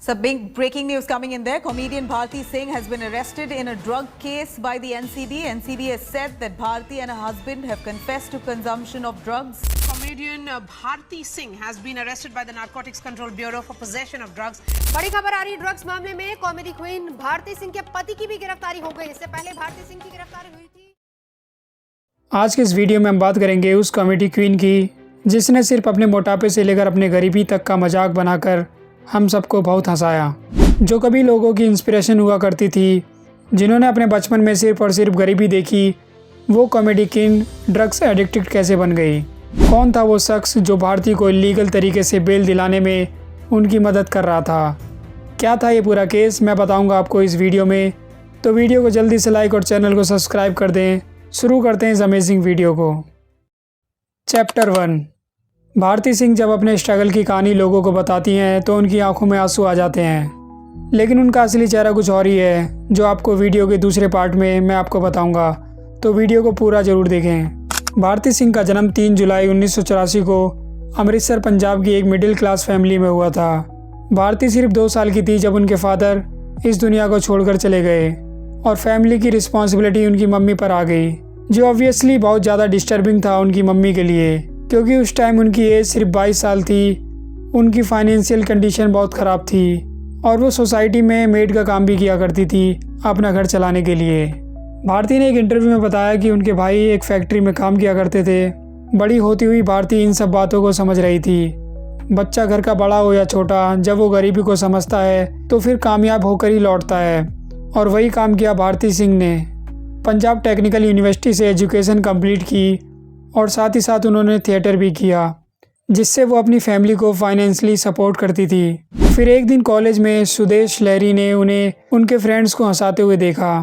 Some big breaking news coming in there. Comedian Bharti Singh has been arrested in a drug case by the NCB. NCB has said that Bharti and her husband have confessed to consumption of drugs. Comedian Bharti Singh has been arrested by the Narcotics Control Bureau for possession of drugs. बड़ी खबर आ रही है drugs मामले में comedy queen Bharti Singh के पति की भी गिरफ्तारी हो गई। इससे पहले भारती सिंह की गिरफ्तारी हुई थी। आज के इस वीडियो में हम बात करेंगे उस कॉमेडी क्वीन की जिसने सिर्फ अपने मोटापे से लेकर अपने गरीबी तक का मजाक बनाकर हम सबको बहुत हंसाया, जो कभी लोगों की इंस्पिरेशन हुआ करती थी, जिन्होंने अपने बचपन में सिर्फ और सिर्फ गरीबी देखी। वो कॉमेडी क्वीन ड्रग्स एडिक्टेड कैसे बन गई? कौन था वो शख्स जो भारती को इलीगल तरीके से बेल दिलाने में उनकी मदद कर रहा था? क्या था ये पूरा केस, मैं बताऊंगा आपको इस वीडियो में। तो वीडियो को जल्दी से लाइक और चैनल को सब्सक्राइब कर दें। शुरू करते हैं इस अमेजिंग वीडियो को। चैप्टर 1। भारती सिंह जब अपने स्ट्रगल की कहानी लोगों को बताती हैं तो उनकी आंखों में आंसू आ जाते हैं, लेकिन उनका असली चेहरा कुछ और ही है, जो आपको वीडियो के दूसरे पार्ट में मैं आपको बताऊंगा। तो वीडियो को पूरा ज़रूर देखें। भारती सिंह का जन्म 3 जुलाई 1984 को अमृतसर पंजाब की एक मिडिल क्लास फैमिली में हुआ था। भारती सिर्फ 2 साल की थी जब उनके फादर इस दुनिया को छोड़कर चले गए और फैमिली की रिस्पॉन्सिबिलिटी उनकी मम्मी पर आ गई, जो ऑब्वियसली बहुत ज़्यादा डिस्टर्बिंग था उनकी मम्मी के लिए, क्योंकि उस टाइम उनकी एज सिर्फ 22 साल थी। उनकी फाइनेंशियल कंडीशन बहुत ख़राब थी और वो सोसाइटी में मेड का काम भी किया करती थी अपना घर चलाने के लिए। भारती ने एक इंटरव्यू में बताया कि उनके भाई एक फैक्ट्री में काम किया करते थे। बड़ी होती हुई भारती इन सब बातों को समझ रही थी। बच्चा घर का बड़ा हो या छोटा, जब वो गरीबी को समझता है तो फिर कामयाब होकर ही लौटता है, और वही काम किया भारती सिंह ने। पंजाब टेक्निकल यूनिवर्सिटी से एजुकेशन कंप्लीट की और साथ ही साथ उन्होंने थिएटर भी किया, जिससे वो अपनी फैमिली को फाइनेंशियली सपोर्ट करती थी। फिर एक दिन कॉलेज में सुदेश लहरी ने उन्हें उनके फ्रेंड्स को हंसाते हुए देखा।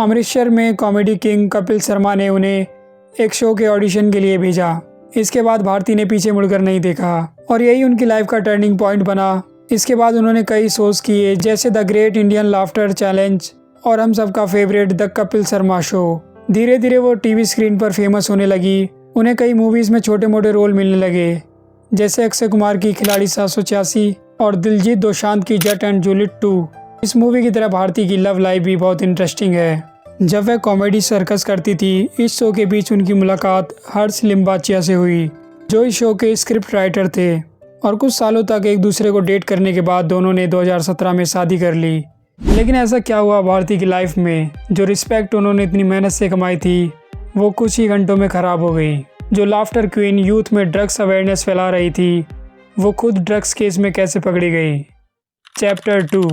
अमृतसर में कॉमेडी किंग कपिल शर्मा ने उन्हें एक शो के ऑडिशन के लिए भेजा। इसके बाद भारती ने पीछे मुड़कर नहीं देखा और यही उनकी लाइफ का टर्निंग पॉइंट बना। इसके बाद उन्होंने कई शोज़ किए, जैसे the great Indian laughter challenge और हम सबका favourite the Kapil Sharma show. धीरे धीरे वो टीवी स्क्रीन पर फेमस होने लगी। उन्हें कई मूवीज़ में छोटे मोटे रोल मिलने लगे, जैसे अक्षय कुमार की खिलाड़ी 786 और दिलजीत दोसांझ की जट एंड जूलियट 2। इस मूवी की तरह भारती की लव लाइफ भी बहुत इंटरेस्टिंग है। जब वह कॉमेडी सर्कस करती थी, इस शो के बीच उनकी मुलाकात हर्ष लिम्बाचिया से हुई, जो इस शो के स्क्रिप्ट राइटर थे, और कुछ सालों तक एक दूसरे को डेट करने के बाद दोनों ने 2017 में शादी कर ली। लेकिन ऐसा क्या हुआ भारती की लाइफ में, जो रिस्पेक्ट उन्होंने इतनी मेहनत से कमाई थी वो कुछ ही घंटों में ख़राब हो गई। जो लाफ्टर क्वीन यूथ में ड्रग्स अवेयरनेस फैला रही थी, वो खुद ड्रग्स केस में कैसे पकड़ी गई। चैप्टर 2।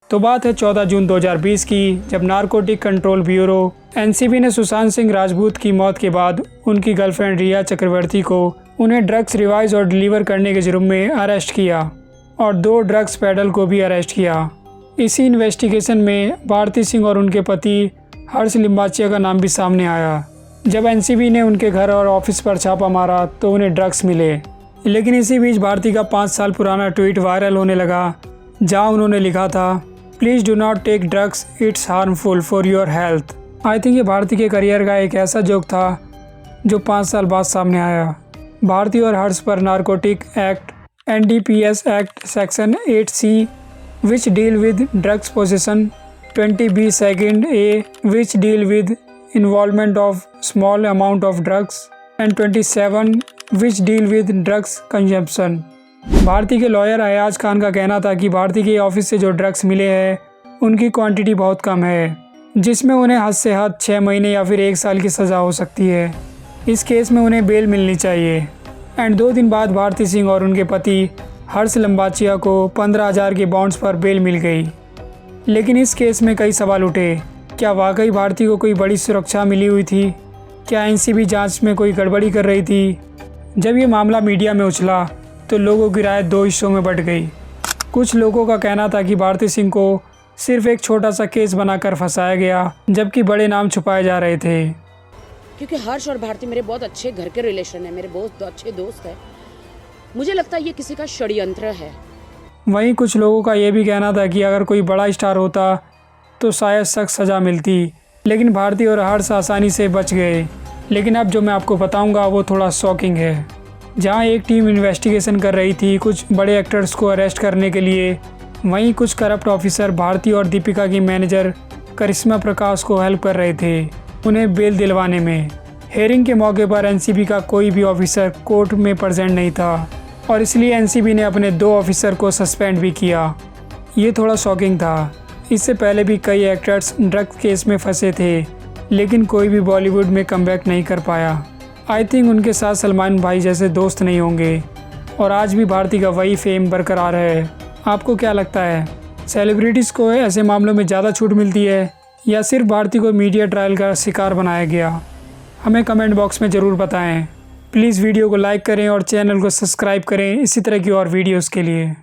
तो बात है 14 जून 2020 की, जब नारकोटिक कंट्रोल ब्यूरो NCB ने सुशांत सिंह राजपूत की मौत के बाद उनकी गर्लफ्रेंड रिया चक्रवर्ती को उन्हें ड्रग्स रिवाइज और डिलीवर करने के जुर्म में अरेस्ट किया और 2 ड्रग्स पेडल को भी अरेस्ट किया। इसी इन्वेस्टिगेशन में भारती सिंह और उनके पति हर्ष लिम्बाचिया का नाम भी सामने आया। जब NCB ने उनके घर और ऑफिस पर छापा मारा तो उन्हें ड्रग्स मिले। लेकिन इसी बीच भारती का 5 साल पुराना ट्वीट वायरल होने लगा, जहां उन्होंने लिखा था, please do not take drugs, it's harmful for your health. I think ये भारती के करियर का एक ऐसा जोक था जो 5 साल बाद सामने आया। भारती और हर्ष पर narcotic act NDPS act section 8C which deal with drugs possession, 20B second A which deal with involvement of small amount of drugs and 27 which deal with drugs consumption। Bharti के लॉयर अयाज खान का कहना था कि भारती के ऑफिस से जो drugs मिले हैं उनकी क्वांटिटी बहुत कम है, जिसमें उन्हें हद से हद 6 महीने या फिर 1 साल की सज़ा हो सकती है। इस केस में उन्हें बेल मिलनी चाहिए। एंड 2 दिन बाद भारती सिंह और उनके पति हर्ष लिम्बाचिया को 15,000 के बॉन्ड्स पर बेल मिल गई। लेकिन इस केस में कई सवाल उठे। क्या वाकई भारती को कोई बड़ी सुरक्षा मिली हुई थी? क्या NCB जांच में कोई गड़बड़ी कर रही थी? जब ये मामला मीडिया में उछला तो लोगों की राय 2 हिस्सों में बंट गई। कुछ लोगों का कहना था कि भारती सिंह को सिर्फ एक छोटा सा केस बनाकर फंसाया गया, जबकि बड़े नाम छुपाए जा रहे थे। क्योंकि हर्ष और भारती मेरे बहुत अच्छे घर के रिलेशन है, मेरे बहुत अच्छे दोस्त हैं। मुझे लगता है ये किसी का षड्यंत्र है। वहीं कुछ लोगों का ये भी कहना था कि अगर कोई बड़ा स्टार होता तो शायद सख्त सज़ा मिलती, लेकिन भारती और हर्ष आसानी से बच गए। लेकिन अब जो मैं आपको बताऊंगा वो थोड़ा शॉकिंग है। जहां एक टीम इन्वेस्टिगेशन कर रही थी कुछ बड़े एक्टर्स को अरेस्ट करने के लिए, वहीं कुछ करप्ट ऑफिसर भारती और दीपिका की मैनेजर करिश्मा प्रकाश को हेल्प कर रहे थे उन्हें बेल दिलवाने में। हेयरिंग के मौके पर एनसीबी का कोई भी ऑफिसर कोर्ट में प्रेजेंट नहीं था और इसलिए एनसीबी ने अपने 2 ऑफिसर को सस्पेंड भी किया। ये थोड़ा शॉकिंग था। इससे पहले भी कई एक्टर्स ड्रग्स केस में फंसे थे लेकिन कोई भी बॉलीवुड में कमबैक नहीं कर पाया। आई थिंक उनके साथ सलमान भाई जैसे दोस्त नहीं होंगे और आज भी भारती का वही फेम बरकरार है। आपको क्या लगता है, सेलिब्रिटीज़ को ऐसे मामलों में ज़्यादा छूट मिलती है या सिर्फ भारती को मीडिया ट्रायल का शिकार बनाया गया? हमें कमेंट बॉक्स में ज़रूर बताएं। प्लीज़ वीडियो को लाइक करें और चैनल को सब्सक्राइब करें इसी तरह की और वीडियोज़ के लिए।